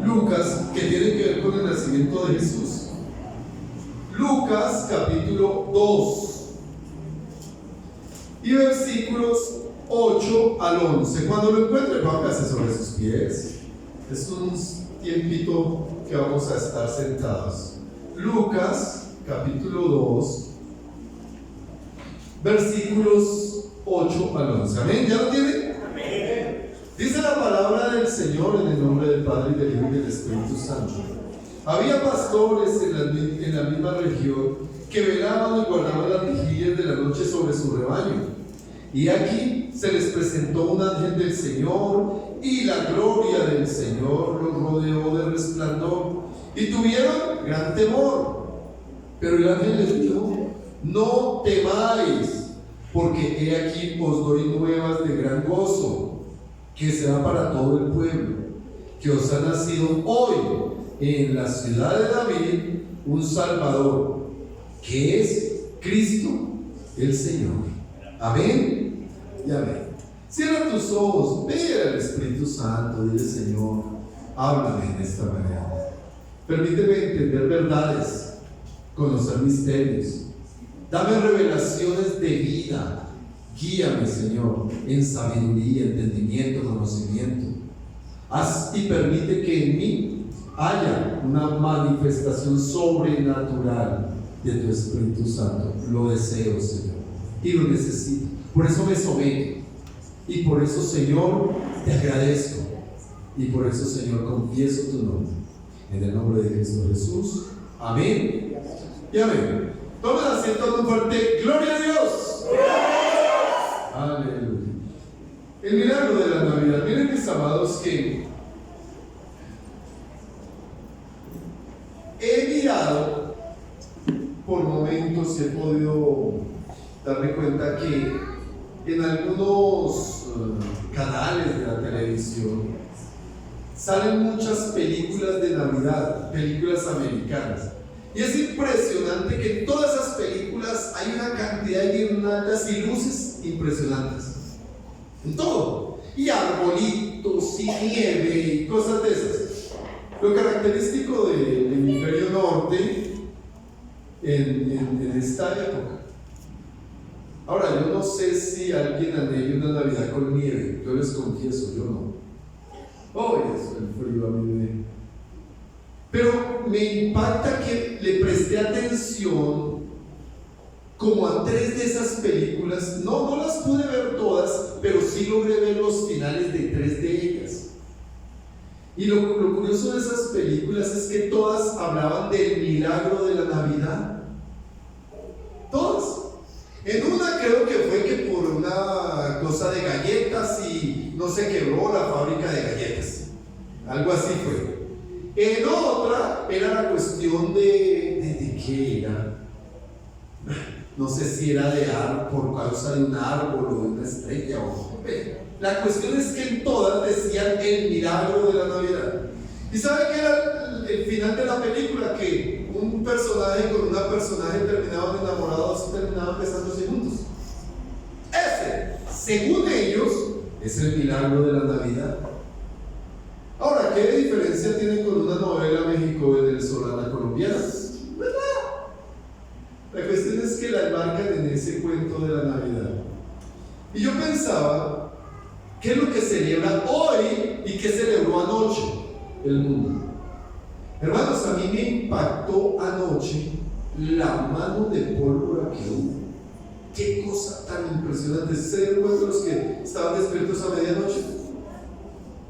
Lucas, que tiene que ver con el nacimiento de Jesús. Lucas capítulo 2 y versículos 8 al 11. Cuando lo encuentre, póngase sobre sus pies. Es un tiempito que vamos a estar sentados. Lucas capítulo 2 versículos 8 al 11. Amén. ¿Ya lo tienen? Amén. Dice la palabra del Señor en el nombre del Padre, y del Hijo y del Espíritu Santo. Había pastores en la misma región que velaban y guardaban las vigilias de la noche sobre su rebaño. Y aquí se les presentó un ángel del Señor, y la gloria del Señor los rodeó de resplandor, y tuvieron gran temor. Pero el ángel les dijo: no temáis, porque he aquí os doy nuevas de gran gozo, que será para todo el pueblo, que os ha nacido hoy en la ciudad de David un Salvador, que es Cristo el Señor. Amén y amén. Cierra tus ojos, ve al Espíritu Santo, dile: Señor, háblame en esta manera. Permíteme entender verdades, conocer misterios. Dame revelaciones de vida. Guíame, Señor, en sabiduría, entendimiento, conocimiento. Haz y permite que en mí haya una manifestación sobrenatural de tu Espíritu Santo. Lo deseo, Señor, y lo necesito. Por eso me someto, y por eso, Señor, te agradezco, y por eso, Señor, confieso tu nombre. En el nombre de Cristo Jesús. Amén y amén. Tomen asiento en un fuerte ¡Gloria a Dios! Aleluya. El milagro de la Navidad. Miren, mis amados, que he mirado por momentos y he podido darme cuenta que en algunos canales de la televisión salen muchas películas de Navidad, películas americanas. Y es impresionante que en todas esas películas hay una cantidad de guirnaldas y luces impresionantes. En todo. Y arbolitos y nieve y cosas de esas. Lo característico del hemisferio norte en esta época. Ahora, yo no sé si alguien anhela una Navidad con nieve. Yo les confieso, yo no. Oh, eso, el frío a mí me... Pero me impacta que le presté atención como a 3 de esas películas. No las pude ver todas, pero sí logré ver los finales de 3 de ellas. Y lo curioso de esas películas es que todas hablaban del milagro de la Navidad. Todas. En una creo que fue que por una cosa de galletas y no se quebró la fábrica de galletas. Algo así fue. En otra era la cuestión de qué era. No sé si era por causa de un árbol o de una estrella. La cuestión es que en todas decían el milagro de la Navidad. ¿Y sabe qué era el final de la película? Que un personaje con una personaje terminaban enamorados y terminaban besándose juntos. Ese, según ellos, es el milagro de la Navidad. Ahora, ¿qué diferencia tiene con una novela mexico-venezolana colombiana? ¿Verdad? La cuestión es que la enmarcan en ese cuento de la Navidad. Y yo pensaba, ¿qué es lo que celebra hoy y qué celebró anoche el mundo? Hermanos, a mí me impactó anoche la mano de pólvora que hubo. Qué cosa tan impresionante. ¿Se dieron cuenta los que estaban despiertos a medianoche?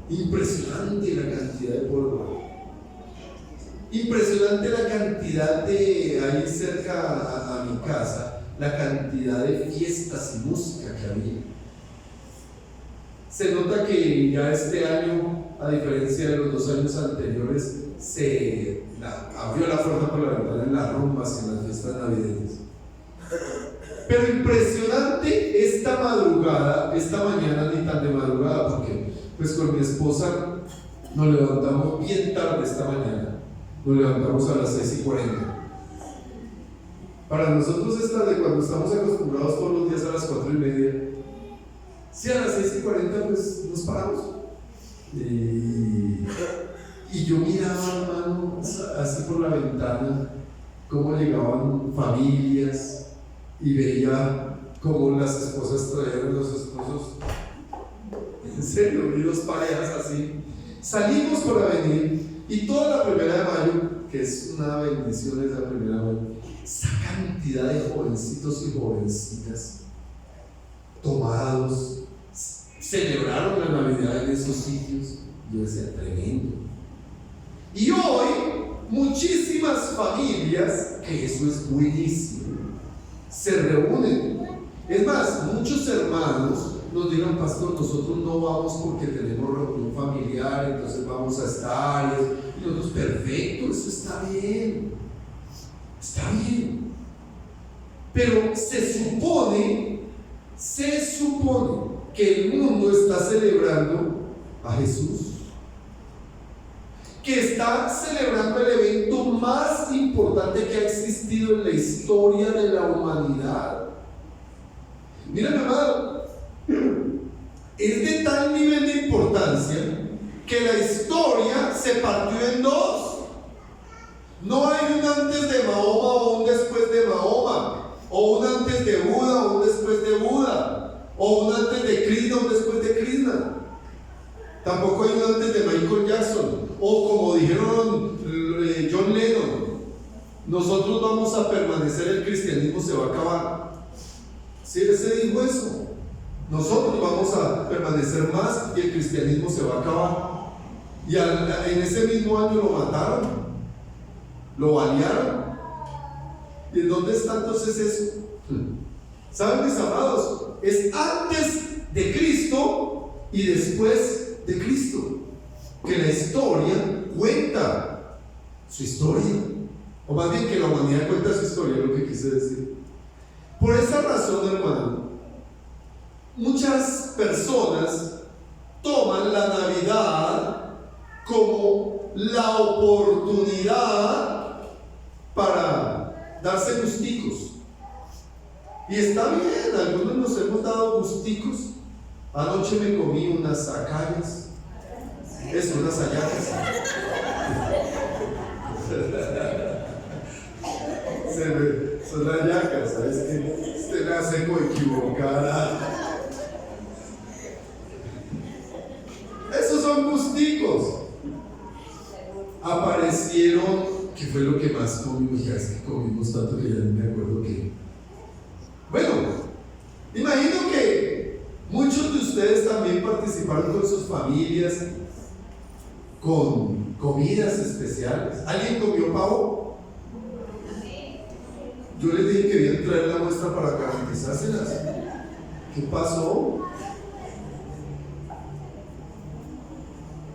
Impresionante la cantidad de pólvora. Impresionante la cantidad de, ahí cerca a mi casa, la cantidad de fiestas y música que había. Se nota que ya este año, a diferencia de los 2 años anteriores, se abrió la puerta por la ventana en las rumbas y en las fiestas navideñas. Pero impresionante esta madrugada, esta mañana ni tan de madrugada, porque pues con mi esposa nos levantamos bien tarde esta mañana. Nos levantamos a las 6:40. Para nosotros es tarde cuando estamos acostumbrados todos los días a las 4:30. Si a las 6:40 pues nos paramos. Y Y yo miraba, hermano, así por la ventana, cómo llegaban familias y veía cómo las esposas traían a los esposos. En serio, vi dos parejas así. Salimos por Avenida y toda la 1 de mayo, que es una bendición, es la 1 de mayo, esa cantidad de jovencitos y jovencitas tomados, celebraron la Navidad en esos sitios. Yo decía, tremendo. Y hoy, muchísimas familias, que eso es buenísimo, se reúnen. Es más, muchos hermanos nos digan, pastor, nosotros no vamos porque tenemos reunión familiar, entonces vamos a estar. Y nosotros, perfecto, eso está bien. Está bien. Pero se supone que el mundo está celebrando a Jesús, que está celebrando el evento más importante que ha existido en la historia de la humanidad. Mira, mi amado, es de tal nivel de importancia que la historia se partió en dos. No hay un antes de Mahoma o un después de Mahoma, o un antes de Buda o un después de Buda, o un antes de Krishna o un después de Krishna. Tampoco hay un antes de Michael Jackson, o como dijeron John Lennon, nosotros vamos a permanecer, el cristianismo se va a acabar. Si él se dijo eso, nosotros vamos a permanecer más y el cristianismo se va a acabar. Y en ese mismo año lo mataron, lo balearon. ¿Y en dónde está entonces eso? ¿Saben, mis amados? Es antes de Cristo y después de Cristo que la historia cuenta su historia, o más bien que la humanidad cuenta su historia, es lo que quise decir. Por esa razón, hermano, muchas personas toman la Navidad como la oportunidad para darse gusticos. Y está bien, algunos nos hemos dado gusticos. Anoche me comí unas acayas. Eso, unas hallacas. Son hallacas, ¿sabes qué? Usted me hace equivocada. Esos son gusticos. Aparecieron, ¿qué fue lo que más comimos? Ya es que comimos tanto que ya no me acuerdo qué. Bueno, imagino que muchos de ustedes también participaron con sus familias con comidas especiales. ¿Alguien comió pavo? Yo les dije que debían traer la muestra para garantizárselas. ¿Qué pasó?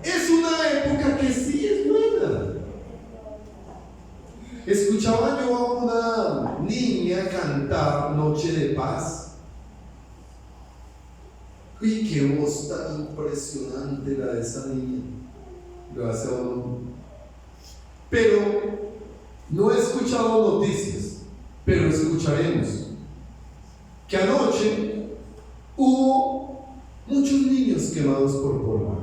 Es una época que sí es buena. Escuchaba yo a una niña cantar Noche de Paz. Uy, qué voz tan impresionante la de esa niña. Lo hace a uno. Pero no he escuchado noticias, pero escucharemos que anoche hubo muchos niños quemados por polvo.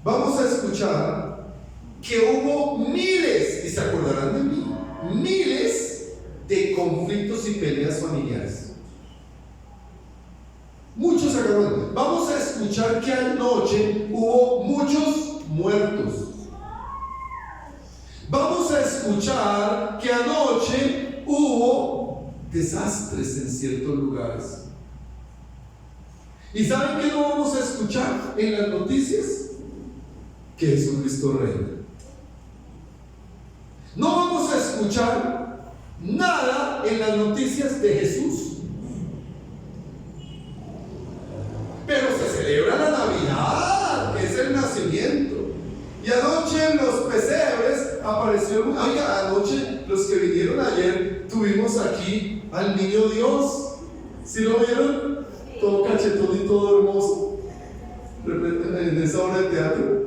Vamos a escuchar que hubo miles, y se acordarán de mí, miles de conflictos y peleas familiares. Muchos se acordarán. Vamos a escuchar que anoche hubo muchos muertos. Vamos a escuchar que anoche hubo desastres en ciertos lugares. ¿Y saben qué no vamos a escuchar en las noticias? Que Jesucristo reina. No vamos a escuchar nada en las noticias de Jesús. Pero se celebra la Navidad, que es el nacimiento. Y anoche en los pesebres apareció, oiga, anoche los que vinieron ayer tuvimos aquí al niño Dios. ¿Sí lo vieron? Todo cachetón y todo hermoso en esa obra de teatro.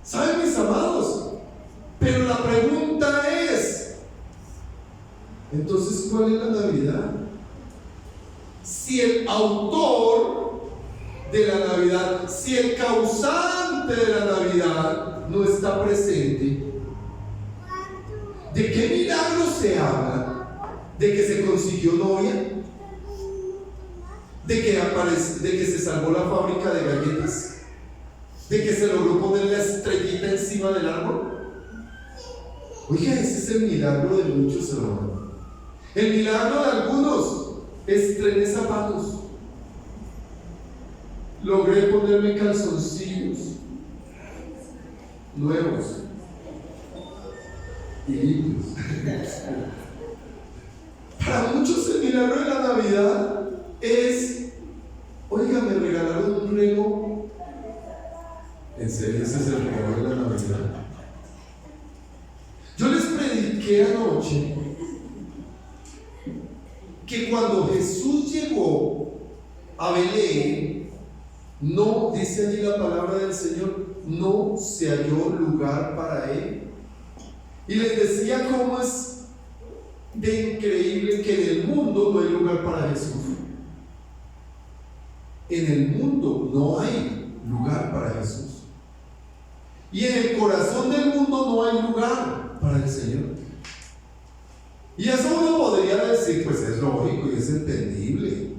¿Saben, mis amados? Pero la pregunta es, entonces, ¿cuál es la Navidad? Si el autor de la Navidad, si el causante importante de la Navidad no está presente. ¿De qué milagro se habla? ¿De que se consiguió novia? ¿De que se salvó la fábrica de galletas? ¿De que se logró poner la estrellita encima del árbol? Oiga, ese es el milagro de muchos, hermanos. El milagro de algunos: estrené zapatos, logré ponerme calzoncillos nuevos y limpios. Para muchos el milagro de la Navidad es: oiga, me regalaron un reloj. En serio, ese es el regalo de la Navidad. Yo les prediqué anoche que cuando Jesús llegó a Belén, no, dice allí la palabra del Señor, no se halló lugar para él. Y les decía cómo es de increíble que en el mundo no hay lugar para Jesús. En el mundo no hay lugar para Jesús. Y en el corazón del mundo no hay lugar para el Señor. Y eso uno podría decir, pues es lógico y es entendible.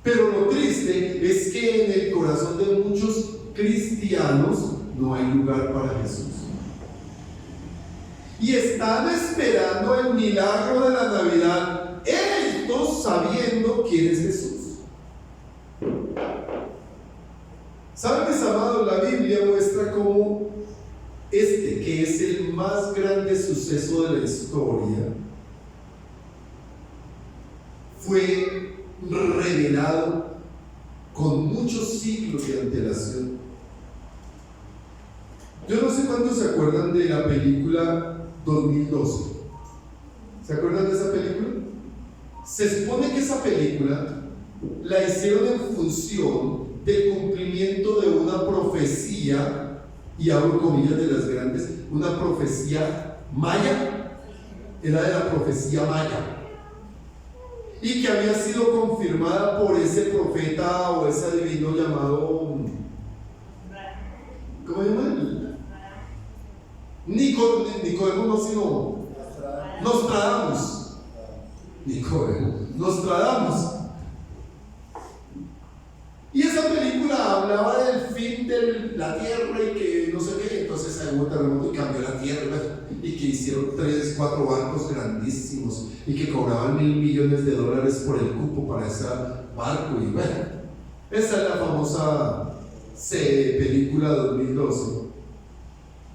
Pero lo triste es que en el corazón de muchos cristianos no hay lugar para Jesús. Y están esperando el milagro de la Navidad, estos sabiendo quién es Jesús. ¿Saben, mis amados? La Biblia muestra cómo que es el más grande suceso de la historia, fue revelado con muchos siglos de antelación. Yo no sé cuántos se acuerdan de la película 2012. ¿Se acuerdan de esa película? Se supone que esa película la hicieron en función del cumplimiento de una profecía, y abro comillas de las grandes, una profecía maya. Era de la profecía maya, y que había sido confirmada por ese profeta o ese adivino llamado, ¿cómo se llama? Nicodemo, no, sino Nostradamus. Nostradamus. Y esa película hablaba del fin de la tierra y que no sé qué. Entonces hubo un terremoto y cambió la tierra, y que hicieron 3, 4 barcos grandísimos y que cobraban $1,000 millones por el cupo para ese barco. Y bueno, esa es la famosa película 2012,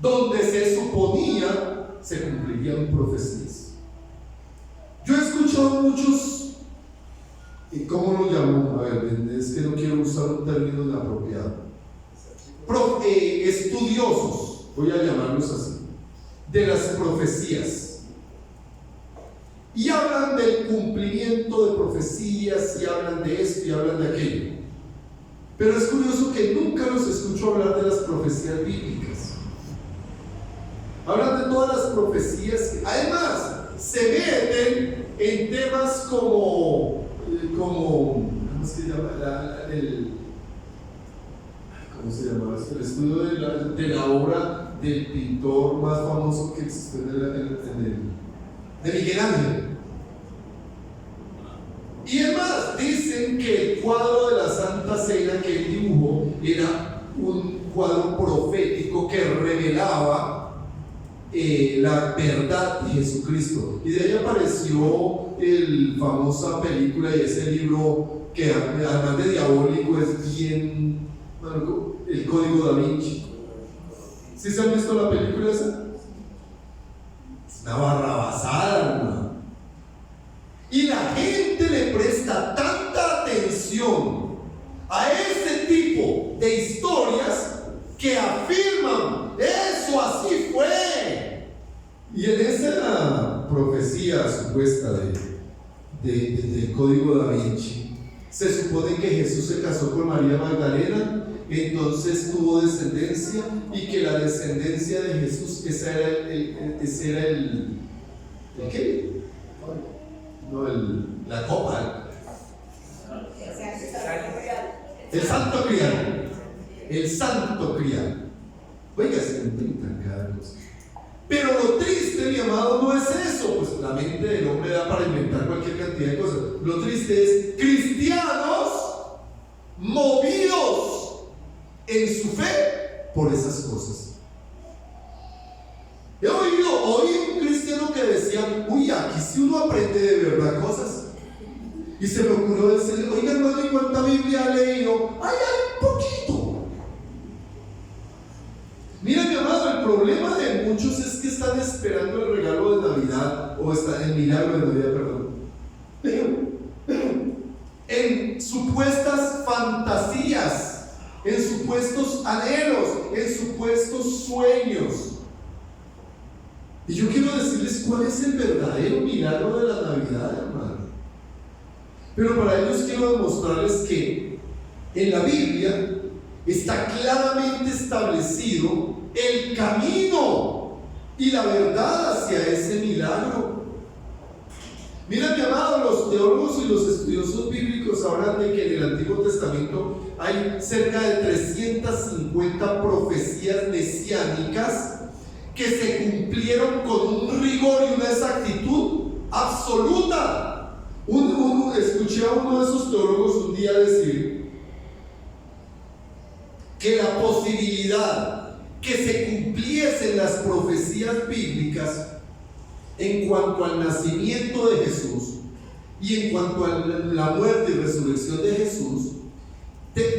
donde se suponía se cumplirían profecías. Yo he escuchado muchos, ¿y cómo lo llamo? A ver, es que no quiero usar un término inapropiado. Estudiosos, voy a llamarlos así, de las profecías. Y hablan del cumplimiento de profecías, y hablan de esto y hablan de aquello. Pero es curioso que nunca los escucho hablar de las profecías bíblicas. Hablan de todas las profecías. Además, se meten en temas como ¿cómo se llama? ¿Cómo se llama? El estudio de la obra del pintor más famoso que existió de Miguel Ángel. Y además dicen que el cuadro de la Santa Cena que él dibujó era un cuadro profético que revelaba la verdad de Jesucristo. Y de ahí apareció la famosa película y ese libro que además de diabólico es bien, el Código Da Vinci. ¿Sí se han visto la película esa? Es una barrabasada, hermano. Y la gente le presta tanta atención a ese tipo de historias que afirman: eso así fue. Y en esa profecía supuesta del Código Da Vinci, se supone que Jesús se casó con María Magdalena, entonces tuvo descendencia, y que la descendencia de Jesús, ese era el ¿qué? No, la copa, el santo criado, Oiga, se inventan cada cosa. Pero lo triste, mi amado, no es eso. Pues la mente del hombre da para inventar cualquier cantidad de cosas. Lo triste es cristianos movidos en su fe por esas cosas. Oí un cristiano que decía: uy, aquí si uno aprende de verdad cosas. Y se me ocurrió decirle: oiga, hermano, ¿y cuánta Biblia ha leído? ¡Ay, hay poquito! Mira, mi amado, el problema de muchos es que están esperando el regalo de Navidad, o el milagro de Navidad, perdón, en supuestas fantasías, en supuestos anhelos, en supuestos sueños. Y yo quiero decirles cuál es el verdadero milagro de la Navidad, hermano. Pero para ellos quiero demostrarles que en la Biblia está claramente establecido el camino y la verdad hacia ese milagro. Mira, mi amado, los teólogos y los estudiosos bíblicos hablan de que en el Antiguo Testamento hay cerca de 350 profecías mesiánicas que se cumplieron con un rigor y una exactitud absoluta. Escuché a uno de esos teólogos un día decir que la posibilidad que se cumpliesen las profecías bíblicas en cuanto al nacimiento de Jesús y en cuanto a la muerte y resurrección de Jesús,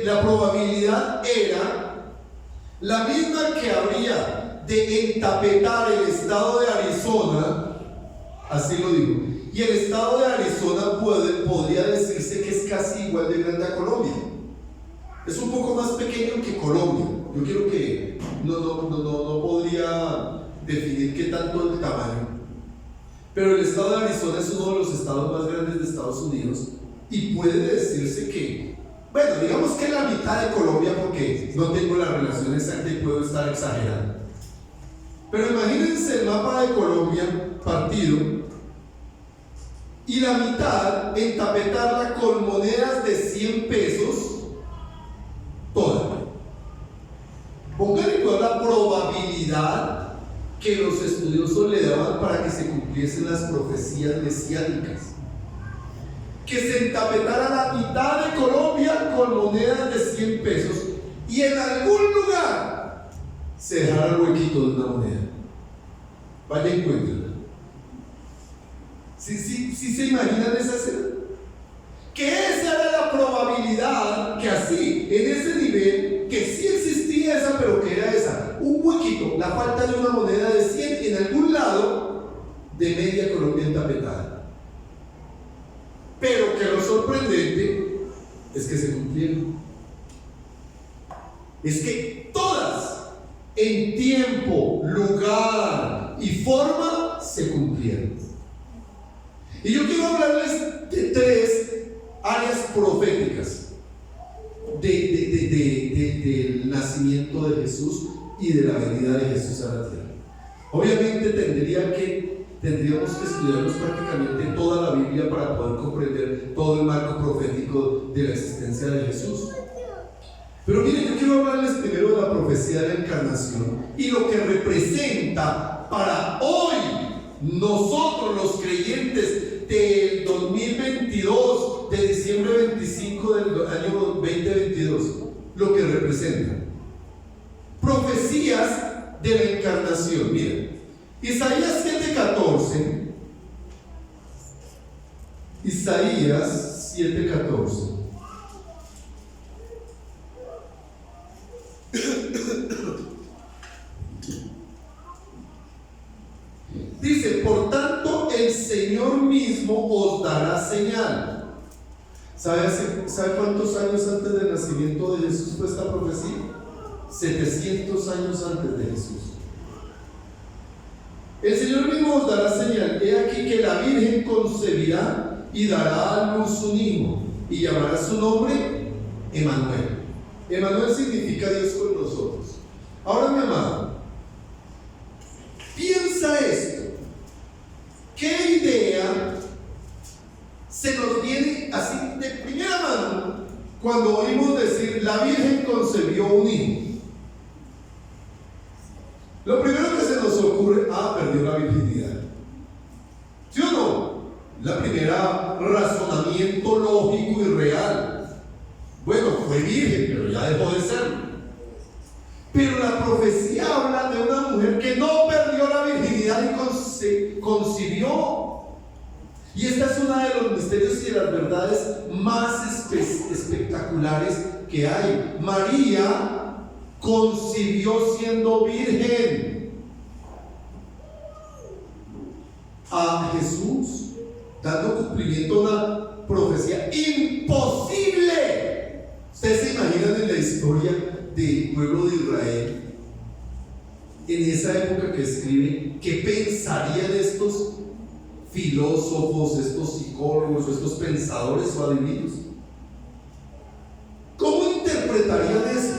la probabilidad era la misma que habría de entapetar el estado de Arizona, así lo digo, y el estado de Arizona podría decirse que es casi igual de grande a Colombia. Es un poco más pequeño que Colombia. Yo quiero que no podría definir qué tanto el tamaño, pero el estado de Arizona es uno de los estados más grandes de Estados Unidos y puede decirse que, bueno, digamos que la mitad de Colombia, porque no tengo la relación exacta y puedo estar exagerando. Pero imagínense el mapa de Colombia partido y la mitad entapetarla con monedas de 100 pesos toda. Pónganle toda la probabilidad que los estudiosos le daban para que se cumpliesen las profecías mesiánicas. Que se entapetara la mitad de Colombia con monedas de 100 pesos y en algún lugar se dejara el huequito de una moneda. Vaya, encuéntrenla. ¿Sí se imaginan esa escena? Que esa era la probabilidad, que así, en ese nivel, que sí existía esa, pero que era esa, un huequito, la falta de una moneda de 100 en algún lado de media Colombia entapetada. Pero que lo sorprendente es que se cumplieron. Es que todas, en tiempo, lugar y forma, se cumplieron. Y yo quiero hablarles de 3 áreas proféticas del nacimiento de Jesús y de la venida de Jesús a la tierra. Obviamente tendríamos que estudiarnos prácticamente toda la Biblia para poder comprender todo el marco profético de la existencia de Jesús. Pero miren, yo quiero hablarles primero de la profecía de la encarnación y lo que representa para hoy nosotros los creyentes del 2022, de diciembre 25 del año 2022, lo que representa. Profecías de la encarnación. Miren, Isaías 7:14. Isaías 7:14. Dice: por tanto el Señor mismo os dará señal. ¿Sabe cuántos años antes del nacimiento de Jesús fue esta profecía? 700 años antes de Jesús. El Señor mismo os dará señal. He aquí que la Virgen concebirá y dará a luz un hijo y llamará su nombre Emmanuel. Emmanuel significa Dios con nosotros. Ahora, mi amado, piensa esto. ¿Qué idea se nos viene así de primera mano cuando oímos decir la Virgen concebió un hijo? Lo primero que se nos ocurre, perdió la virginidad. ¿Sí o no? La primera razonamiento lógico y real. Bueno, fue virgen, pero ya dejó de serlo. Pero la profecía habla de una mujer que no perdió la virginidad y concibió. Y esta es una de los misterios y de las verdades más espectaculares que hay. María concibió siendo virgen a Jesús, dando cumplimiento a una profecía imposible. Ustedes se imaginan en la historia del pueblo de Israel, en esa época que escribe, ¿qué pensarían estos filósofos, estos psicólogos, estos pensadores o adivinos? ¿Cómo interpretarían eso?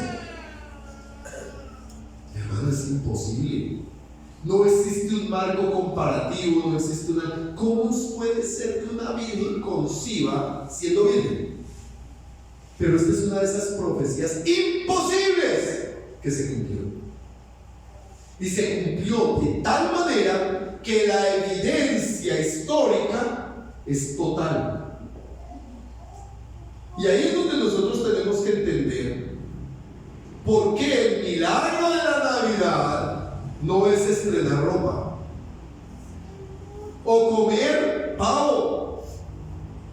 Hermano, es imposible. No existe un marco comparativo, no existe una... ¿Cómo puede ser que una virgen conciba siendo virgen? Pero esta es una de esas profecías imposibles que se cumplió. Y se cumplió de tal manera que la evidencia histórica es total. Y ahí es donde nosotros tenemos que entender por qué el milagro de la Navidad no es estrenar ropa, o comer pavo,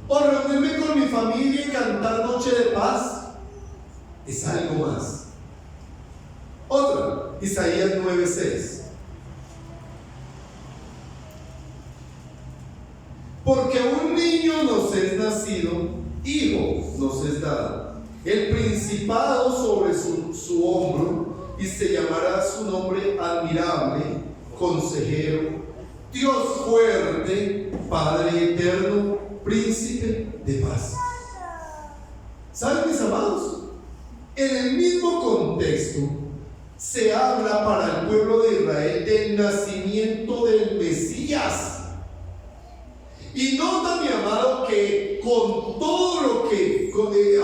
o reunirme con mi familia y cantar Noche de Paz. Es algo más. Otra, Isaías 9:6. Porque un niño nos es nacido, hijo nos es dado, el principado sobre su hombro, y se llamará su nombre admirable, consejero, Dios fuerte, Padre eterno, príncipe de paz. ¿Saben, mis amados? En el mismo contexto se habla para el pueblo de Israel del nacimiento del Mesías. Y nota, mi amado, que con todo lo que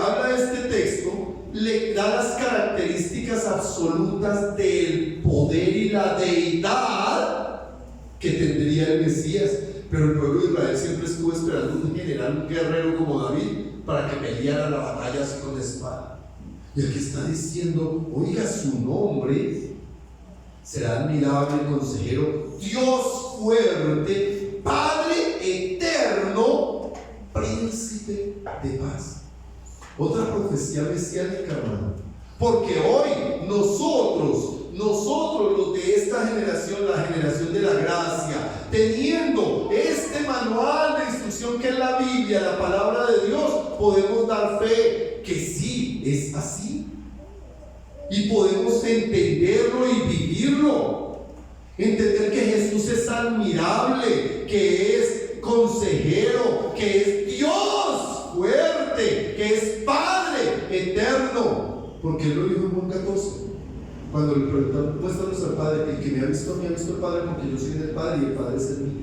habla este texto, le da las características absolutas del poder y la deidad que tendría el Mesías. Pero el pueblo de Israel siempre estuvo esperando un general, un guerrero como David, para que peleara la batalla así con espada. Y aquí está diciendo, oiga, su nombre será admirable, consejero, Dios fuerte, Padre eterno, príncipe de paz. Otra profecía mesiánica, hermano. Porque hoy nosotros los de esta generación, la generación de la gracia, teniendo este manual de instrucción que es la Biblia, la palabra de Dios, podemos dar fe que sí, es así. Y podemos entenderlo y vivirlo. Entender que Jesús es admirable, que es consejero, que es Dios fuerte, que es Padre eterno. Porque Él lo dijo en Juan 14. Cuando le preguntaron, muéstranos al Padre, el que me ha visto al Padre, porque yo soy del Padre y el Padre es el mío.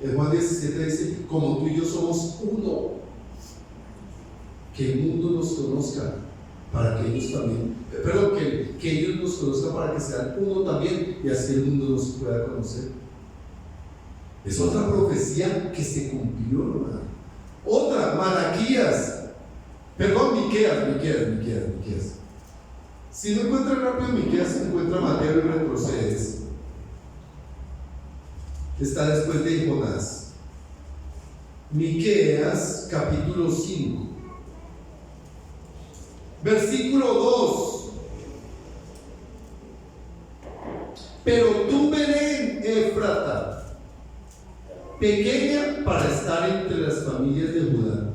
En Juan 17 dice, como tú y yo somos uno, que el mundo nos conozca, para que ellos también, que ellos nos conozcan para que sean uno también, y así el mundo nos pueda conocer. Es otra profecía que se cumplió, hermano. Otra, Miqueas. Si no encuentras rápido Miqueas, encuentra Mateo y retrocedes. Está después de Jonás. Miqueas capítulo 5, versículo 2. Pero tú, Belén Efrata, pequeña para estar entre las familias de Judá,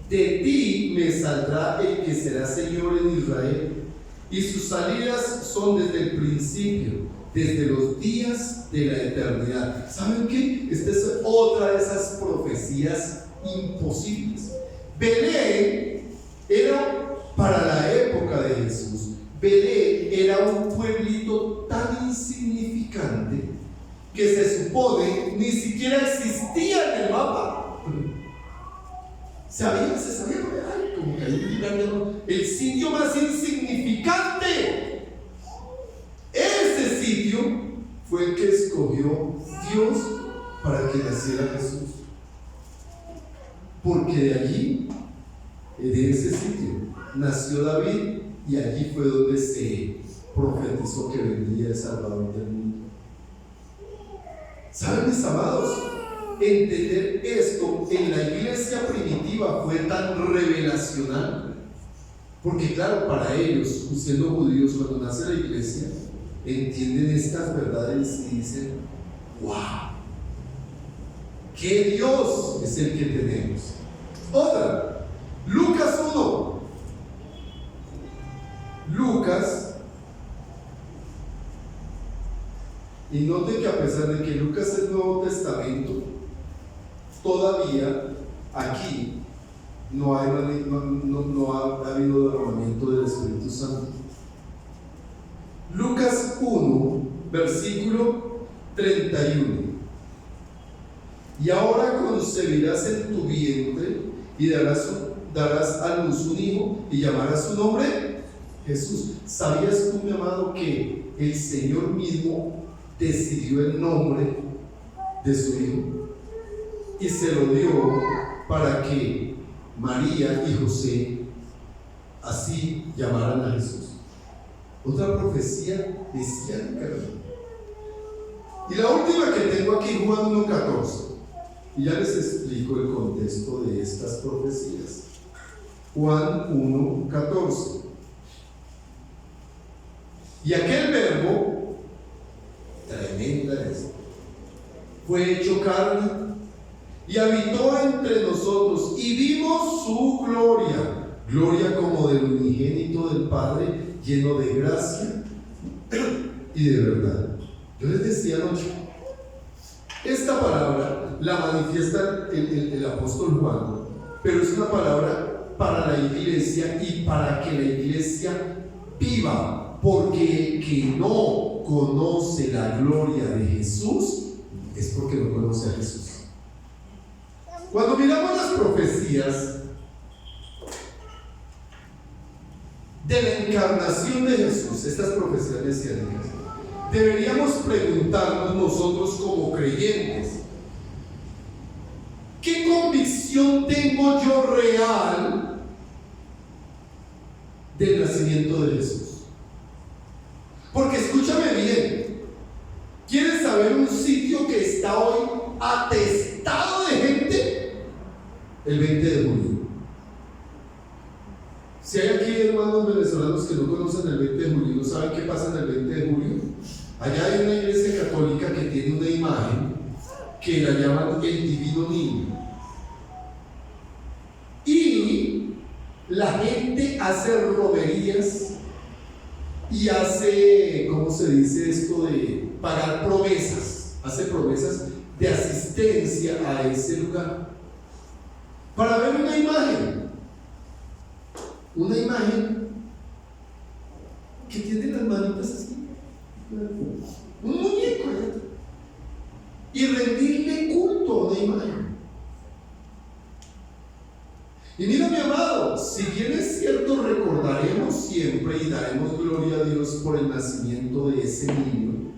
de ti me saldrá el que será Señor en Israel, y sus salidas son desde el principio, desde los días de la eternidad. ¿Saben qué? Esta es otra de esas profecías imposibles. Belén era, para la época de Jesús, Belén era un pueblito tan insignificante que se supone ni siquiera existía en el mapa. Se sabía como que hay el sitio más insignificante. Ese sitio fue el que escogió Dios para que naciera Jesús. Porque de allí, de ese sitio, nació David y allí fue donde se profetizó que vendría el Salvador del mundo. ¿Saben, mis amados? Entender esto en la iglesia primitiva fue tan revelacional. Porque claro, para ellos, siendo judíos, cuando nace la iglesia, entienden estas verdades y dicen: ¡wow! ¿Qué Dios es el que tenemos? Otra, Lucas 1. Lucas, y noten que a pesar de que Lucas es el Nuevo Testamento, todavía aquí no ha habido derramamiento del Espíritu Santo. Lucas 1, versículo 31. Y ahora concebirás en tu vientre y darás a luz un hijo y llamarás su nombre Jesús. ¿Sabías tú, mi amado, que el Señor mismo decidió el nombre de su hijo y se lo dio para que María y José así llamaran a Jesús? Otra profecía mesiánica. Y la última que tengo aquí, Juan 1:14. Y ya les explico el contexto de estas profecías. Juan 1:14. Y aquel verbo, tremenda es, fue hecho carne y habitó entre nosotros y vimos su gloria, gloria como del unigénito del Padre, lleno de gracia y de verdad. Yo les decía anoche, esta palabra la manifiesta el apóstol Juan, pero es una palabra para la iglesia y para que la iglesia viva, porque el que no conoce la gloria de Jesús es porque no conoce a Jesús. Cuando miramos las profecías de la encarnación de Jesús, estas profecías mesiánicas, deberíamos preguntarnos nosotros como creyentes: ¿qué convicción tengo yo real del nacimiento de Jesús? Porque escúchame bien, ¿quieres saber un sitio que está hoy atestado de gente? El 20 de julio. Si hay aquí hermanos venezolanos que no conocen el 20 de julio, no saben qué pasa en el 20 de julio, allá hay una iglesia católica que tiene una imagen que la llaman el Divino Niño. Y la gente hace romerías y hace, ¿cómo se dice esto? De pagar promesas, hace promesas de asistencia a ese lugar para ver una imagen que tiene las manitas así, un muñeco, y rendirle culto a una imagen. Y mira, mi amado, si bien es cierto, recordaremos siempre y daremos gloria a Dios por el nacimiento de ese niño,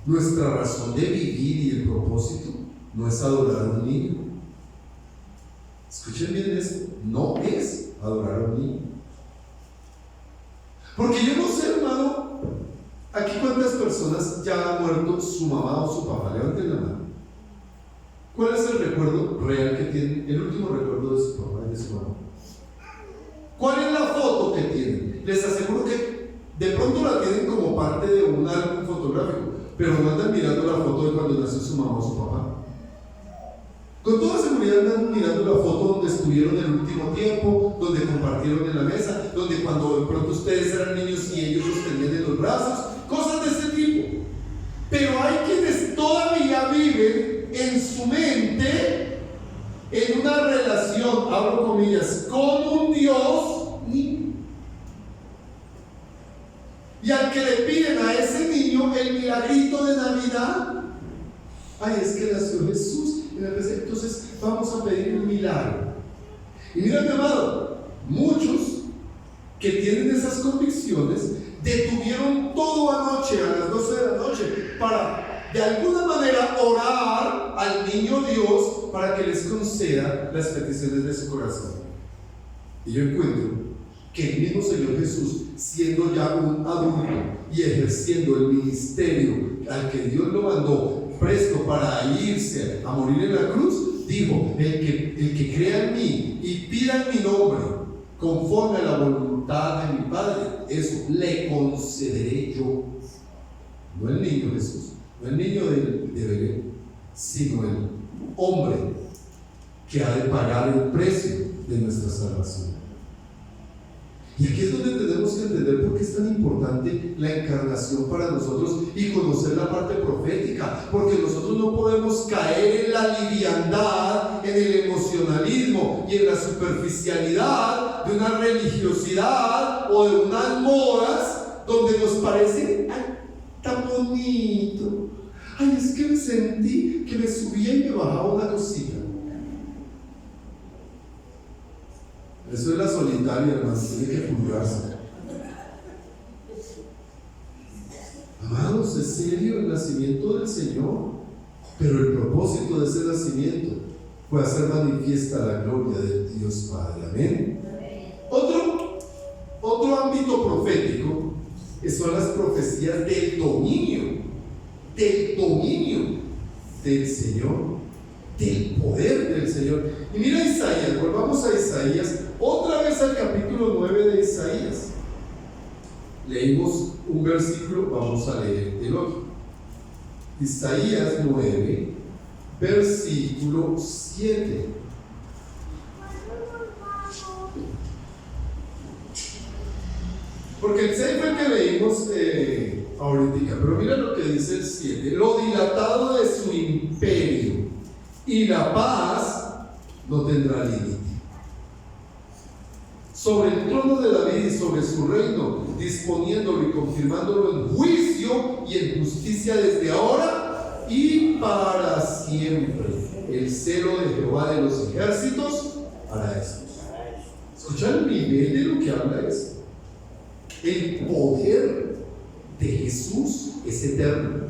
nuestra razón de vivir y el propósito no es adorar a un niño. Escuchen bien esto, no es adorar a un niño. Porque yo no sé, hermano, aquí cuántas personas ya han muerto su mamá o su papá. Levanten la mano. ¿Cuál es el recuerdo real que tienen? El último recuerdo de su papá y de su mamá. ¿Cuál es la foto que tienen? Les aseguro que de pronto la tienen como parte de un álbum fotográfico, pero no andan mirando la foto de cuando nació su mamá o su papá. Con toda seguridad andan mirando la foto donde estuvieron el último tiempo, donde compartieron en la mesa, donde cuando de pronto ustedes eran niños y ellos los tenían en los brazos, cosas de ese tipo. Pero hay quienes todavía viven en su mente en una relación, abro comillas, con un Dios niño. Y al que le piden a ese niño el milagrito de Navidad, ay, es que nació Jesús. Entonces vamos a pedir un milagro. Y mira, mi amado, muchos que tienen esas convicciones detuvieron todo anoche a las para de alguna manera orar al niño Dios para que les conceda las peticiones de su corazón. Y yo encuentro que el mismo Señor Jesús, siendo ya un adulto y ejerciendo el ministerio al que Dios lo mandó, presto para irse a morir en la cruz, dijo: el que crea en mí y pida en mi nombre, conforme a la voluntad de mi Padre, eso le concederé yo. No el niño Jesús, no el niño de Belén, sino el hombre que ha de pagar el precio de nuestra salvación. Y aquí es donde tenemos que entender por qué es tan importante la encarnación para nosotros y conocer la parte profética, porque nosotros no podemos caer en la liviandad, en el emocionalismo y en la superficialidad de una religiosidad o de unas modas donde nos parece: ay, tan bonito, ay, es que me sentí que me subía y me bajaba una cosita. Eso es la solitaria, hermano, tiene que pulgarse. Amados, es serio el nacimiento del Señor, pero el propósito de ese nacimiento fue hacer manifiesta la gloria de Dios Padre. Amén. Otro ámbito profético son las profecías del dominio del Señor, del poder del Señor. Y mira Isaías, volvamos a Isaías, otra vez al capítulo 9 de Isaías. Leímos un versículo, vamos a leer el otro. Isaías 9, versículo 7. Porque el 6 fue el que leímos ahorita, pero mira lo que dice el 7: lo dilatado de su imperio y la paz no tendrá límite. Sobre el trono de David y sobre su reino, disponiéndolo y confirmándolo en juicio y en justicia desde ahora y para siempre. El celo de Jehová de los ejércitos hará esto. ¿Escuchan el nivel de lo que habla esto? El poder de Jesús es eterno.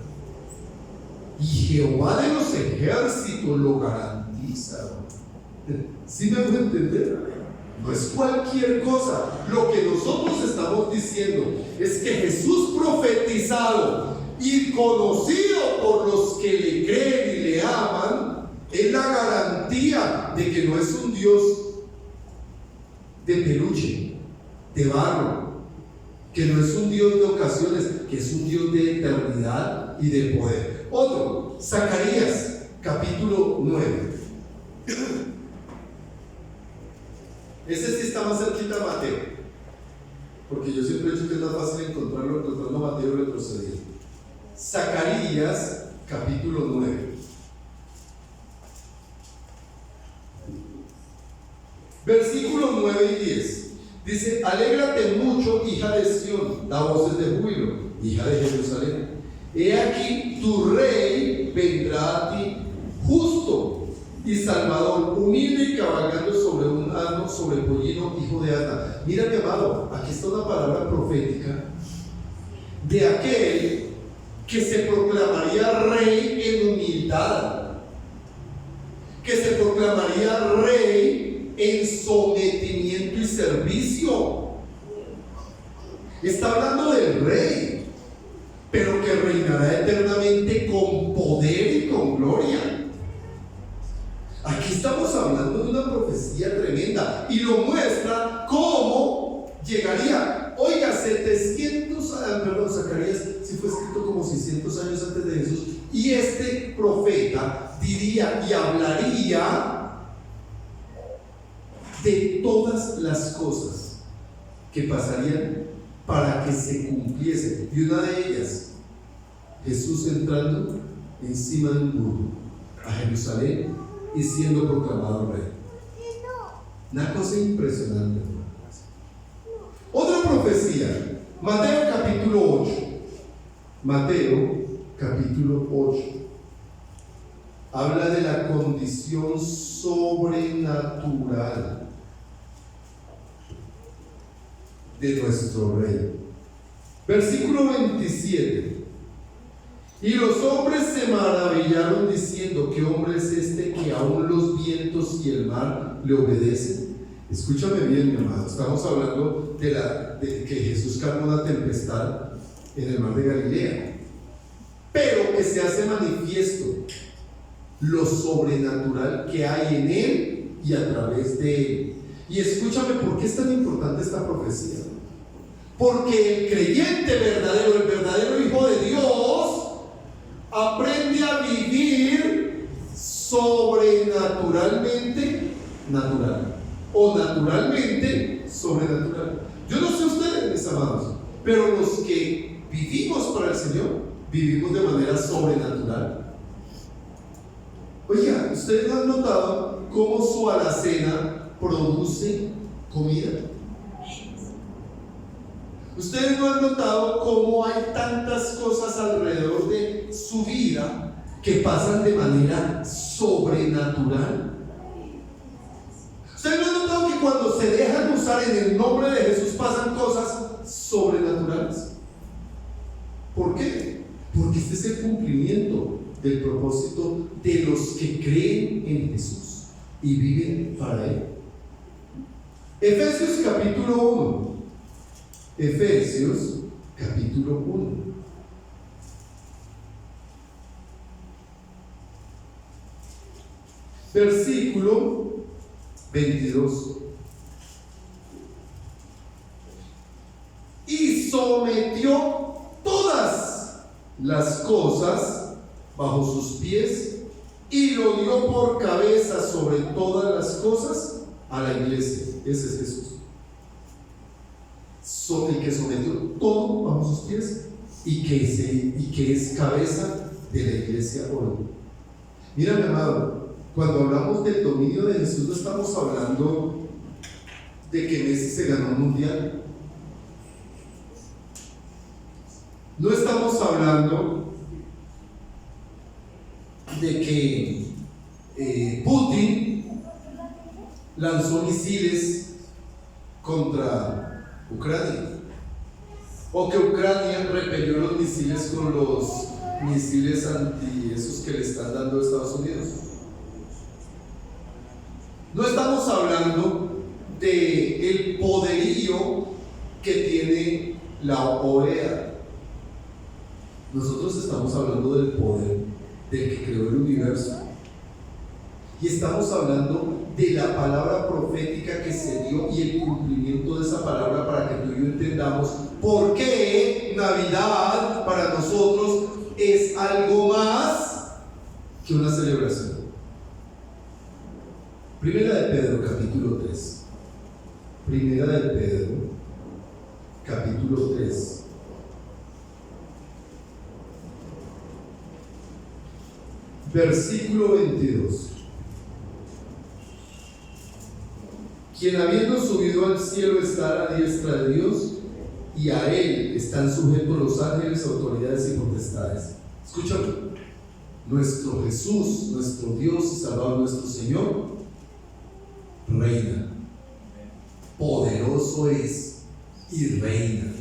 Y Jehová de los ejércitos lo garantiza. ¿Sí me voy a entender? No es cualquier cosa. Lo que nosotros estamos diciendo es que Jesús profetizado y conocido por los que le creen y le aman, es la garantía de que no es un Dios de peluche, de barro, que no es un Dios de ocasiones, que es un Dios de eternidad y de poder. Otro, Zacarías, capítulo 9. Ese sí está más cerquita a Mateo, porque yo siempre he dicho que es más fácil encontrando Mateo retrocediendo. Zacarías, capítulo 9. Versículos 9 y 10. Dice: alégrate mucho, hija de Sión, da voces de júbilo, hija de Jerusalén. He aquí tu rey vendrá a ti, justo y salvador, humilde y cabalgando sobre un asno, sobre pollino, hijo de Ana. Mira, mi amado, aquí está una palabra profética de aquel que se proclamaría rey en humildad, que se proclamaría rey en sometimiento y servicio. Está hablando del rey, pero que reinará eternamente con poder y con gloria. Aquí estamos hablando de una profecía tremenda y lo muestra cómo llegaría. Oiga, Zacarías si fue escrito como 600 años antes de Jesús, y este profeta diría y hablaría de todas las cosas que pasarían para que se cumpliesen. Y una de ellas, Jesús entrando encima de un burro a Jerusalén y siendo proclamado rey. Una cosa impresionante. Otra profecía, Mateo capítulo 8. Mateo capítulo 8 habla de la condición sobrenatural de nuestro rey. Versículo 27. Y los hombres se maravillaron diciendo: ¿qué hombre es este que aún los vientos y el mar le obedecen? Escúchame bien, mi amado. Estamos hablando de que Jesús calmó una tempestad en el mar de Galilea, pero que se hace manifiesto lo sobrenatural que hay en él y a través de él. Y escúchame, ¿por qué es tan importante esta profecía? Porque el creyente verdadero, el verdadero hijo de Dios, aprende a vivir sobrenaturalmente natural, o naturalmente sobrenatural. Yo no sé ustedes, mis amados, pero los que vivimos para el Señor, vivimos de manera sobrenatural. Oiga, ¿ustedes no han notado cómo su alacena produce comida? ¿Ustedes no han notado cómo hay tantas cosas alrededor de su vida que pasan de manera sobrenatural? ¿Ustedes no han notado que cuando se dejan usar en el nombre de Jesús pasan cosas sobrenaturales? ¿Por qué? Porque este es el cumplimiento del propósito de los que creen en Jesús y viven para Él. Efesios capítulo 1. Efesios capítulo 1. Versículo 22. Y sometió todas las cosas bajo sus pies y lo dio por cabeza sobre todas las cosas a la iglesia. Ese es Jesús. El que sometió todo bajo sus pies y que es cabeza de la iglesia hoy. Mira, mi amado, cuando hablamos del dominio de Jesús, no estamos hablando de que Messi se ganó un mundial. No estamos hablando de que Putin lanzó misiles contra Ucrania, o que Ucrania repelió los misiles con los misiles anti esos que le están dando a Estados Unidos. No estamos hablando del poderío que tiene la OEA. Nosotros estamos hablando del poder del que creó el universo. Y estamos hablando de la palabra profética que se dio y el cumplimiento de esa palabra, para que tú y yo entendamos por qué Navidad para nosotros es algo más que una celebración. Primera de Pedro, capítulo 3. Primera de Pedro, capítulo 3. Versículo 22. Quien habiendo subido al cielo está a la diestra de Dios, y a Él están sujetos los ángeles, autoridades y potestades. Escúchame, nuestro Jesús, nuestro Dios y Salvador, nuestro Señor, reina. Poderoso es y reina.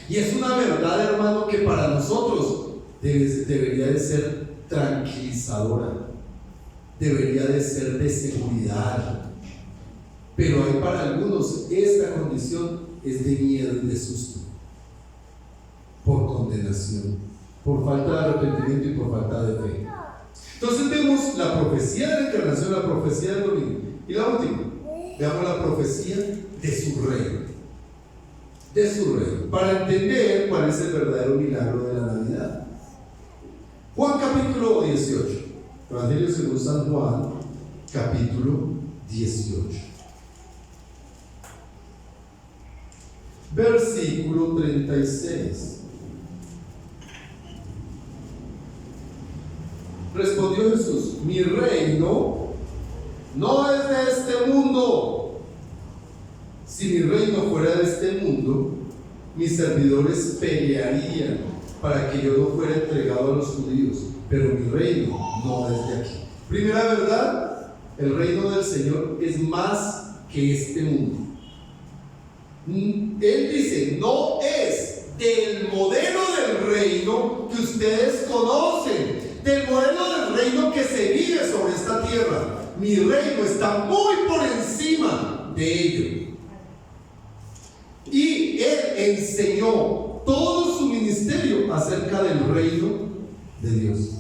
Y es una verdad, hermano, que para nosotros debería de ser tranquilizadora, debería de ser de seguridad. Pero hay para algunos esta condición es de miedo y de susto, por condenación, por falta de arrepentimiento y por falta de fe. Entonces vemos la profecía de la encarnación, la profecía del dominio, y la última, veamos la profecía de su reino. De su reino, para entender cuál es el verdadero milagro de la Navidad. Juan capítulo 18, Evangelio según San Juan, capítulo 18. Versículo 36. Respondió Jesús: mi reino no es de este mundo. Si mi reino fuera de este mundo, mis servidores pelearían para que yo no fuera entregado a los judíos, pero mi reino no es de aquí. Primera verdad, el reino del Señor es más que este mundo. Él dice, no es del modelo del reino que ustedes conocen, del modelo del reino que se vive sobre esta tierra. Mi reino está muy por encima de ello. Y él enseñó todo su ministerio acerca del reino de Dios.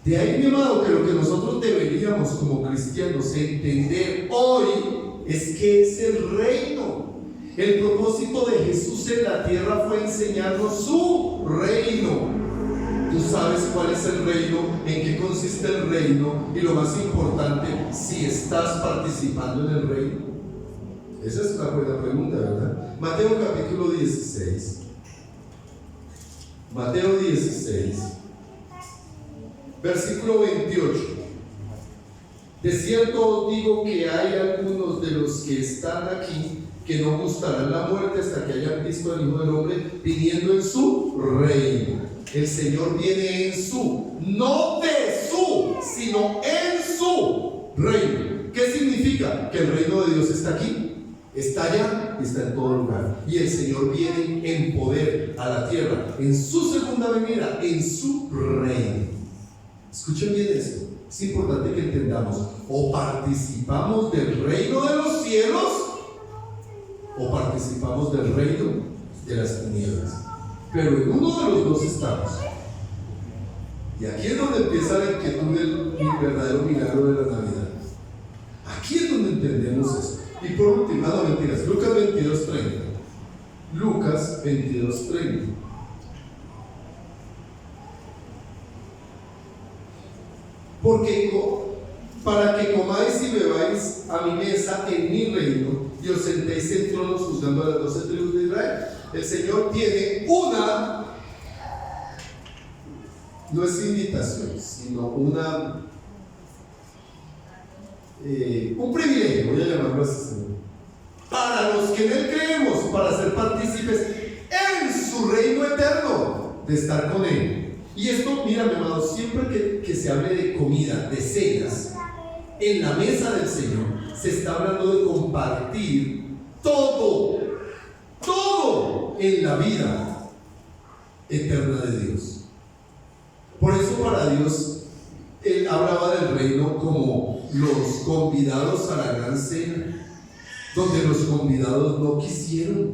De ahí, mi amado, que lo que nosotros deberíamos como cristianos entender hoy es que es el reino. El propósito de Jesús en la tierra fue enseñarnos su reino. Tú sabes cuál es el reino, en qué consiste el reino y lo más importante, si estás participando en el reino. Esa es una buena pregunta, ¿verdad? Mateo capítulo 16. Mateo 16, versículo 28. De cierto os digo que hay algunos de los que están aquí que no gustarán la muerte hasta que hayan visto al Hijo del Hombre viniendo en su reino. El Señor viene en su, no de su, sino en su reino. ¿Qué significa? Que el reino de Dios está aquí, está allá y está en todo lugar. Y el Señor viene en poder a la tierra, en su segunda venida, en su reino. Escuchen bien esto. Es importante que entendamos: o participamos del reino de los cielos o participamos del reino de las tinieblas. Pero en uno de los dos estamos. Y aquí es donde empieza la inquietud del verdadero milagro de la Navidad. Aquí es donde entendemos esto. Y por último, no mentiras, Lucas 22:30. Lucas 22:30. Porque para que comáis y bebáis a mi mesa en mi reino y os sentéis en tronos juzgando a las 12 tribus de Israel. El Señor tiene una, no es invitación, sino un privilegio, voy a llamarlo así, para los que en Él creemos, para ser partícipes en su reino eterno, de estar con Él. Y esto, mira, mi amado, siempre que se hable de comida, de cenas, en la mesa del Señor, se está hablando de compartir todo en la vida eterna de Dios. Por eso para Dios, Él hablaba del reino como los convidados a la gran cena, donde los convidados no quisieron.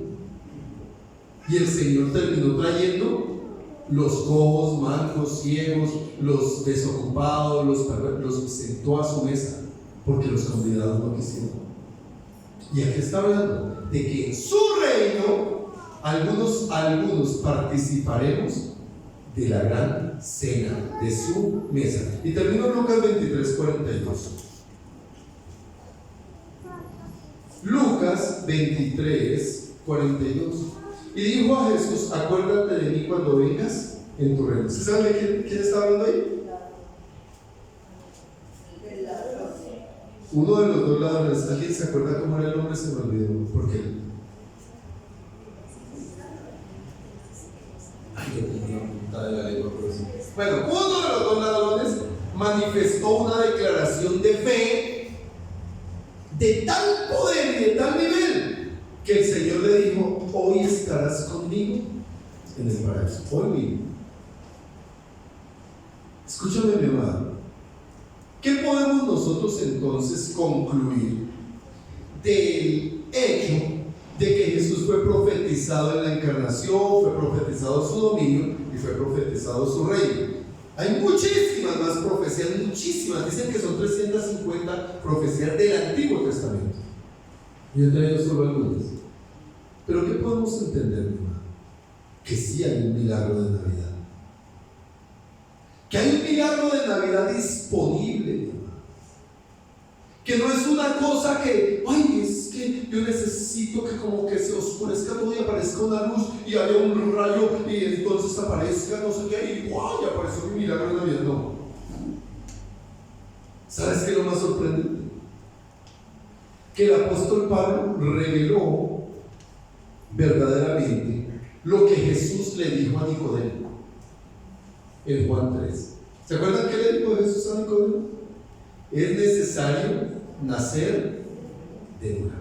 Y el Señor terminó trayendo los cojos, mancos, ciegos, los desocupados, los sentó a su mesa, porque los convidados no quisieron. Y aquí está hablando de que en su reino algunos participaremos de la gran cena, de su mesa. Y termino en Lucas 23:42. Lucas 23:42. Y dijo a Jesús: acuérdate de mí cuando vengas en tu reino. ¿Se sabe de quién está hablando ahí? Uno de los dos ladrones. ¿Alguien se acuerda cómo era el nombre? Se me olvidó. ¿Por qué? Ay, yo tenía una punta de la lengua por eso. Bueno, uno de los dos ladrones manifestó una declaración de fe de tal poder y de tal nivel que el Señor le dijo: hoy estarás conmigo en el paraíso. Hoy mismo. Escúchame, mi amado. ¿Qué podemos nosotros entonces concluir del hecho de que Jesús fue profetizado en la encarnación, fue profetizado su dominio y fue profetizado su reino? Hay muchísimas más profecías, muchísimas. Dicen que son 350 profecías del Antiguo Testamento. Yo he traído solo algunas. Pero ¿qué podemos entender, mi hermano? Que sí hay un milagro de Navidad. Que hay un milagro de Navidad disponible, mi hermano. Que no es una cosa que, ay, es que yo necesito que como que se oscurezca todo y aparezca una luz y haya un rayo y entonces aparezca no sé qué y ¡wow! Ya apareció mi milagro de Navidad. No. ¿Sabes qué es lo más sorprendente? Que el apóstol Pablo reveló verdaderamente lo que Jesús le dijo a Nicodemo en Juan 3. ¿Se acuerdan qué le dijo Jesús a Nicodemo? Es necesario nacer de nuevo.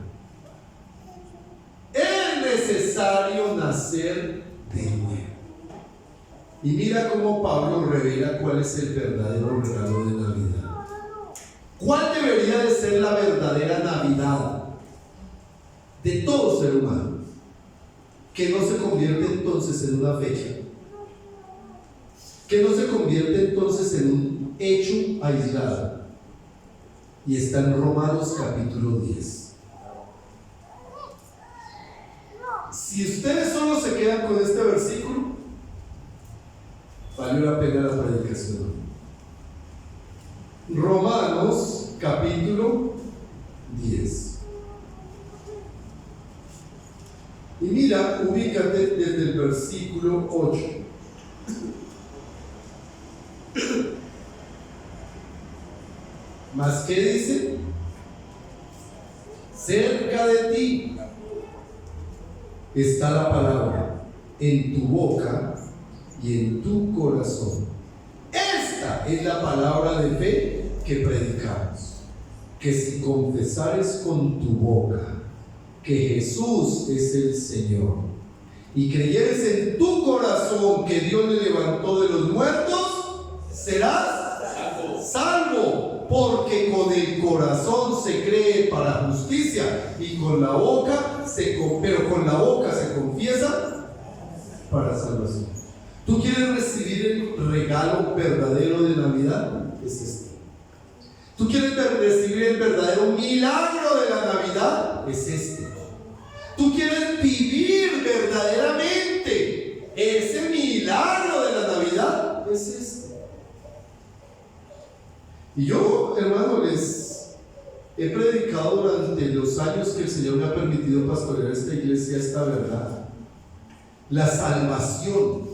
Es necesario nacer de nuevo. Y mira cómo Pablo revela cuál es el verdadero regalo de Navidad. ¿Cuál debería de ser la verdadera Navidad de todo ser humano? Que no se convierte entonces en una fecha, que no se convierte entonces en un hecho aislado. Y está en Romanos capítulo 10. Si ustedes solo se quedan con este versículo, valió la pena la predicación. Romanos capítulo 10. Y mira, ubícate desde el versículo 8. ¿Más qué dice? Cerca de ti está la palabra, en tu boca y en tu corazón. Esta es la palabra de fe que predicamos, que si confesares con tu boca que Jesús es el Señor y creyeres en tu corazón que Dios le levantó de los muertos, serás salvo. Porque con el corazón se cree para justicia y con la boca pero con la boca se confiesa para salvación. ¿Tú quieres recibir el regalo verdadero de Navidad? Es este. ¿Tú quieres recibir el verdadero milagro de la Navidad? Es este. ¿Tú quieres vivir verdaderamente ese milagro de la Navidad? Es este. Y yo, hermano, les he predicado durante los años que el Señor me ha permitido pastorear esta iglesia esta verdad. La salvación.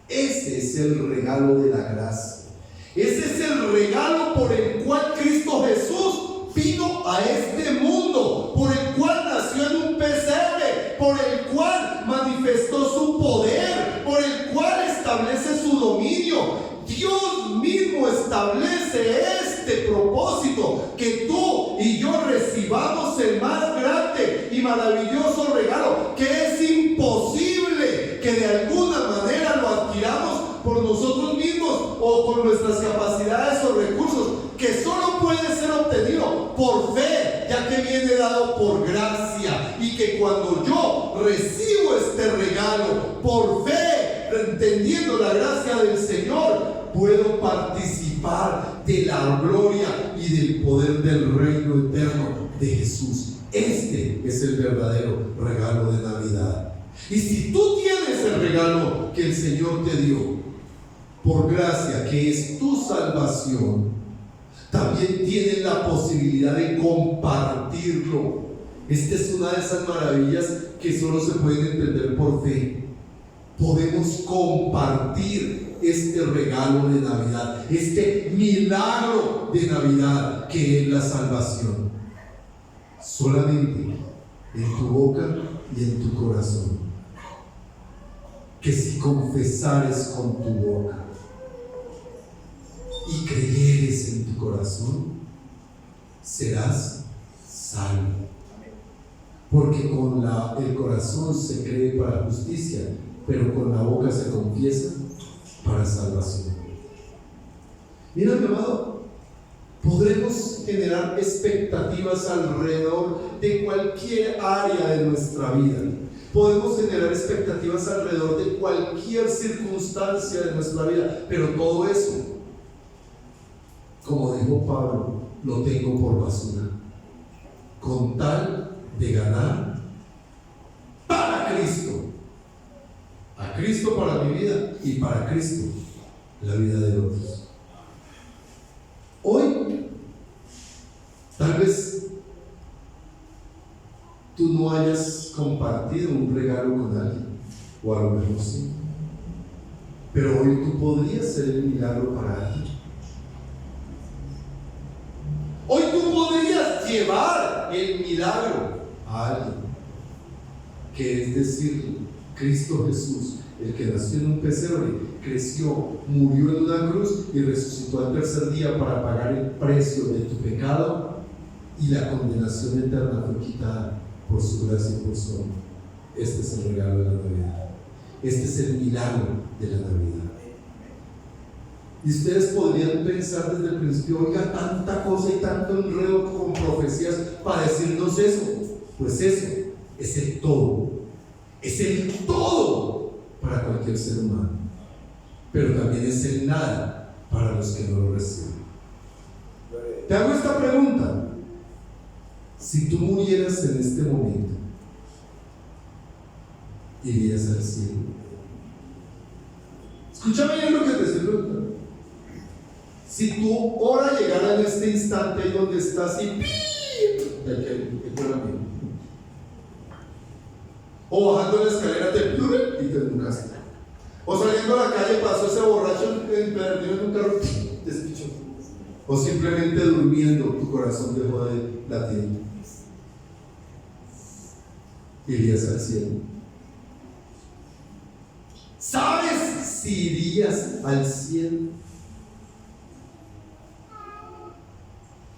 Ese es el regalo de la gracia. Ese es el regalo por el cual Cristo Jesús vino a este mundo, por el cual nació en un pesebre, por el cual manifestó su poder, por el cual establece su dominio. Dios mismo establece este propósito, que tú y yo recibamos el más grande y maravilloso regalo, que es imposible que de alguna manera lo adquiramos por nosotros mismos o por nuestras capacidades o recursos, que solo puede ser obtenido por fe, ya que viene dado por gracia, y que cuando yo recibo este regalo por fe, entendiendo la gracia del Señor, puedo participar de la gloria y del poder del reino eterno de Jesús. Este es el verdadero regalo de Navidad. Y si tú tienes el regalo que el Señor te dio por gracia, que es tu salvación, también tienes la posibilidad de compartirlo. Esta es una de esas maravillas que solo se pueden entender por fe. Podemos compartir este regalo de Navidad, este milagro de Navidad que es la salvación, solamente en tu boca y en tu corazón. Que si confesares con tu boca y creyeres en tu corazón, serás salvo. Porque con el corazón se cree para justicia, pero con la boca se confiesa para salvación. Mira, mi amado, podremos generar expectativas alrededor de cualquier área de nuestra vida. Podemos generar expectativas alrededor de cualquier circunstancia de nuestra vida, pero todo eso, como dijo Pablo, lo tengo por basura, con tal de ganar para Cristo. A Cristo para mi vida y para Cristo la vida de otros. Hoy, tal vez tú no hayas compartido un regalo con alguien, o a lo mejor sí, pero hoy tú podrías ser el milagro para alguien. Hoy tú podrías llevar el milagro a alguien, que es decir, Cristo Jesús, el que nació en un pesebre, creció, murió en una cruz y resucitó al tercer día para pagar el precio de tu pecado, y la condenación eterna fue quitada por su gracia y por su amor. Este es el regalo de la Navidad. Este es el milagro de la Navidad. Y ustedes podrían pensar desde el principio, oiga, tanta cosa y tanto enredo con profecías para decirnos eso. Pues eso es el todo. Es el todo para cualquier ser humano. Pero también es el nada para los que no lo reciben. Te hago esta pregunta. Si tú murieras en este momento, ¿irías al cielo? Escúchame bien lo que te estoy preguntando. Si tu hora llegara en este instante ahí donde estás y o bajando la escalera y te desnucaste, o saliendo a la calle pasó ese borracho perdido en un carro, te despichó, o simplemente durmiendo tu corazón dejó de latir, irías al cielo. ¿Sabes si irías al cielo?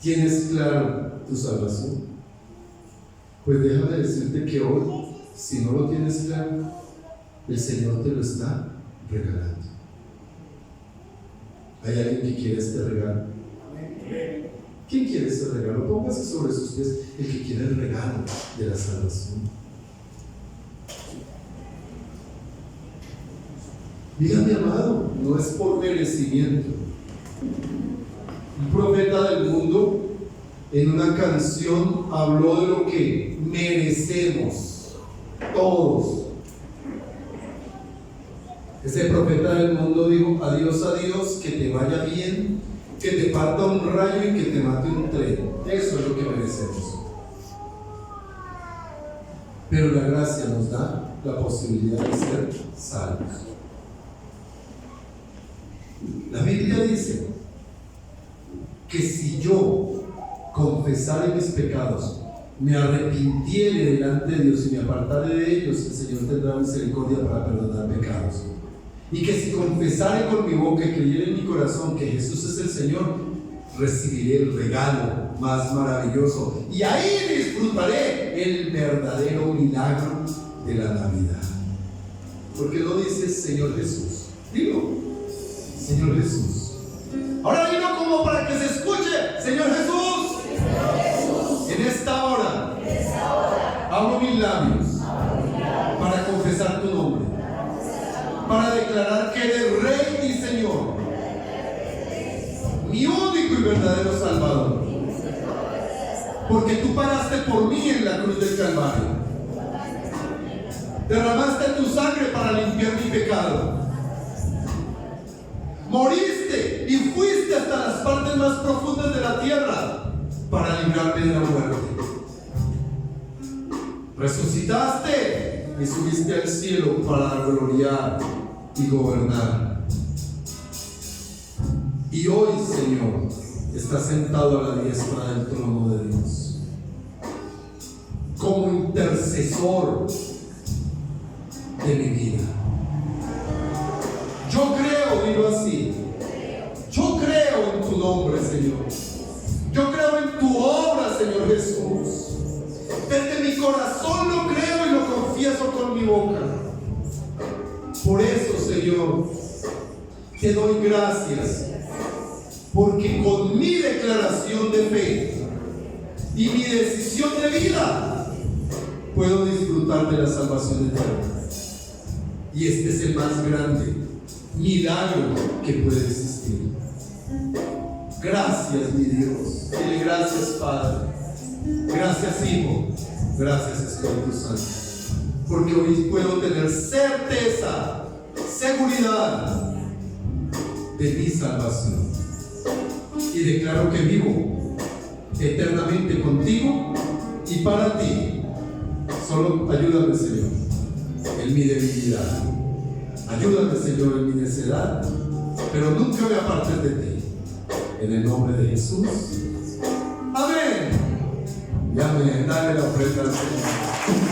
¿Tienes claro tu salvación? Pues déjame decirte que hoy, si no lo tienes claro, el Señor te lo está regalando. ¿Hay alguien que quiere este regalo? ¿Quién quiere este regalo? Póngase sobre sus pies el que quiere el regalo de la salvación. Mira, mi amado, no es por merecimiento. Un profeta del mundo en una canción habló de lo que merecemos todos. Ese profeta del mundo dijo: adiós, adiós, que te vaya bien, que te parta un rayo y que te mate un tren. Eso es lo que merecemos. Pero la gracia nos da la posibilidad de ser salvos. La Biblia dice que si yo confesare mis pecados, me arrepintiere delante de Dios y me apartare de ellos, el Señor tendrá misericordia para perdonar pecados. Y que si confesare con mi boca y creyere en mi corazón que Jesús es el Señor, recibiré el regalo más maravilloso. Y ahí disfrutaré el verdadero milagro de la Navidad. ¿Por qué no dices Señor Jesús? Dilo, Señor Jesús. Ahora dilo como para que se escuche: Señor Jesús, en esta hora abro mis labios para confesar tu nombre, para declarar que eres Rey y Señor, mi único y verdadero Salvador, porque tú pagaste por mí en la cruz del Calvario, derramaste tu sangre para limpiar mi pecado, moriste y fuiste hasta las partes más profundas de la tierra para librarme de la muerte. Resucitaste y subiste al cielo para gloriar y gobernar. Y hoy, Señor, estás sentado a la diestra del trono de Dios como intercesor de mi vida. Yo creo, digo así, yo creo en tu nombre, Señor. Yo creo en tu obra, Señor Jesús. Desde mi corazón lo creo y lo confieso con mi boca. Por eso, Señor, te doy gracias, porque con mi declaración de fe y mi decisión de vida puedo disfrutar de la salvación eterna. Y este es el más grande milagro que puede existir. Gracias, mi Dios. Dile gracias, Padre. Gracias, Hijo. Gracias, Espíritu Santo. Porque hoy puedo tener certeza, seguridad de mi salvación. Y declaro que vivo eternamente contigo y para ti. Solo ayúdame, Señor, en mi debilidad. Ayúdame, Señor, en mi necedad, pero nunca me apartes de ti. En el nombre de Jesús. Amén. Y amén. Dale la ofrenda al Señor.